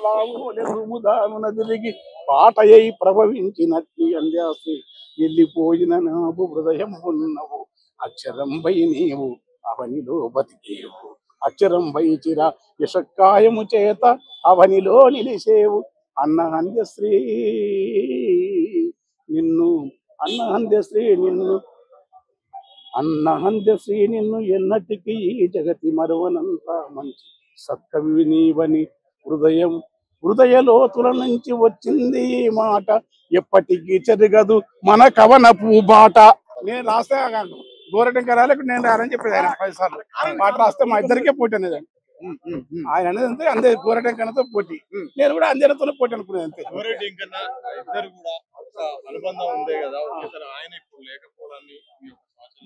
లావున తిరిగి పాటయ్యి ప్రభవించినట్టి అంద్యాసి వెళ్ళిపోయిన నాపు హృదయం ఉన్నవు అక్షరంపై నీవు అవనిలో బతికేవు అక్షరంపై చిర యశక్కాయము చేత అవనిలో నిలిసేవు అన్న అంద్యశ్రీ నిన్ను అన్న అంద్యశ్రీ నిన్ను అన్న అంద్యశ్రీ నిన్ను ఎన్నటికీ ఈ జగతి మరువనంత మంచి సత్కవి నీవని హృదయ లోతుల నుంచి వచ్చింది ఈ మాట ఎప్పటికీ చెరగదు మన కవన పూబాట. నేను రాస్తే గోరటంక రాలేకు నేను రానని చెప్పేది ఆయన 10 సార్లు మాట రాస్తే మా ఇద్దరికే పోటీ అనేది ఆయన అనేది అంతే అందే గోరటంకనతో పోటీ నేను కూడా అంజనతోనే పోటీ అనుకునేది అంతే.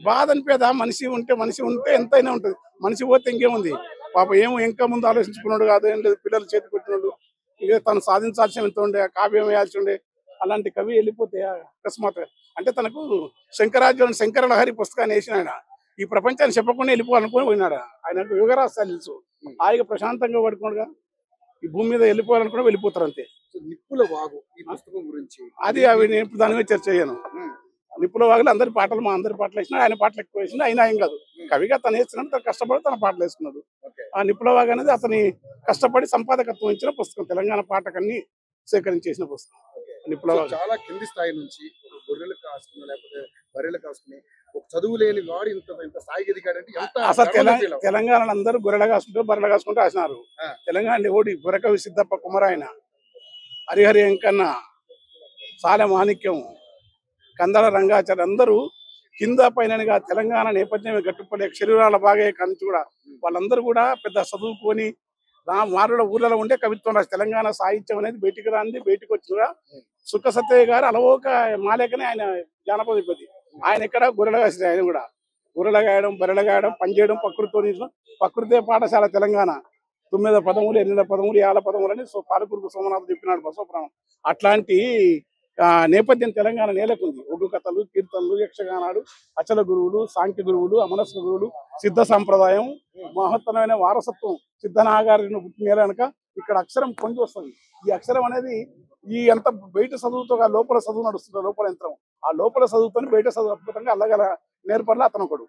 బాధ అనిపేదా మనిషి ఉంటే ఎంతైనా ఉంటుంది మనిషి పోతే ఇంకేముంది పాప ఏమో ఇంకా ముందు ఆలోచించుకున్నాడు కాదు ఏం లేదు పిల్లలు చేతి పెట్టినాడు ఇక తను సాధించాల్సిన ఎంత ఉండే కావ్యం వేయాల్సి ఉండే అలాంటి కవి వెళ్ళిపోతే అకస్మాత్ అంటే తనకు శంకరలహరి పుస్తకాన్ని వేసిన ఆయన ఈ ప్రపంచాన్ని చెప్పకుండా వెళ్ళిపోవాలనుకుని పోయినాడు ఆయనకు యుగరాస్తాలు తెలుసు హాయిగా ప్రశాంతంగా పడుకోడుగా ఈ భూమి మీద వెళ్ళిపోవాలనుకుని వెళ్ళిపోతారు అంతే. నిప్పుల వాగు ఈ పుస్తకం గురించి అది అవి నేను దాని మీద చర్చ చేయను. నిప్పుల వాగులు అందరి పాటలు మా అందరి పాటలు వేసినా ఆయన పాటలు ఎక్కువ వేసినా అయినా ఏం కాదు కవిగా తను వేస్తున్నాడు తను కష్టపడి తన పాటలు వేసుకున్నాడు. ఆ నిప్పుల వాగు అనేది అతని కష్టపడి సంపాదకత్వం ఇచ్చిన పుస్తకం తెలంగాణ పాటకన్ని సేకరించేసిన పుస్తకం నిప్పుల వాగు. చాలా కింది స్థాయి నుంచి గొర్రెలు కాసుకుని లేకపోతే బర్రెలు కాసుకుని ఒక చదువు లేని వాడు ఇంత స్థాయికి ఎదిగాడంటే అసలు తెలంగాణలో అందరూ గొర్రెలు కాసుకుంటారు బర్రెలు కాసుకుంటూ రాసినారు. తెలంగాణ ఓడి గురకవి సిద్ధప్ప కుమరాయన హరిహరి వెంకన్న సాలె మాణిక్యం కందల రంగాచార్య అందరూ కింద పైనగా తెలంగాణ నేపథ్యం గట్టుపడే శరీరాల బాగా కంచి కూడా వాళ్ళందరూ కూడా పెద్ద చదువుకొని మారుల ఊర్లలో ఉండే కవిత్వం రాసి తెలంగాణ సాహిత్యం అనేది బయటికి రాంది బయటకు వచ్చిన సుఖ సత్యయ్య గారు అలవోక మాలేకనే ఆయన జానపదపతి ఆయన ఎక్కడ గొర్రెలు కాసిన ఆయన కూడా గొర్రెలు గాయడం బర్రెలు గాయడం పనిచేయడం ప్రకృతి పాఠశాల తెలంగాణ 9 పదములు 8 పదములు 50 పదములు అని పాలకురుకు సోమనాథ్ చెప్పినాడు బసవపురాణం. అట్లాంటి నేపథ్యం తెలంగాణ నేలకుంది. ఒగ్గు కథలు కీర్తనలు యక్షగానాలు అచల గురువులు సాంఖ్య గురువులు అమనస్క గురువులు సిద్ధ సంప్రదాయం మహత్తరమైన వారసత్వం సిద్ధనాగారిని పుట్టిన కనుక ఇక్కడ అక్షరం పొంగి వస్తుంది. ఈ అక్షరం అనేది ఈ ఎంత బయట చదువుతో లోపల చదువు నడుస్తుంది లోపల యంత్రం ఆ లోపల చదువుతో బయట చదువు అద్భుతంగా అల్లగల నేర్పడలో అతను ఒకడు.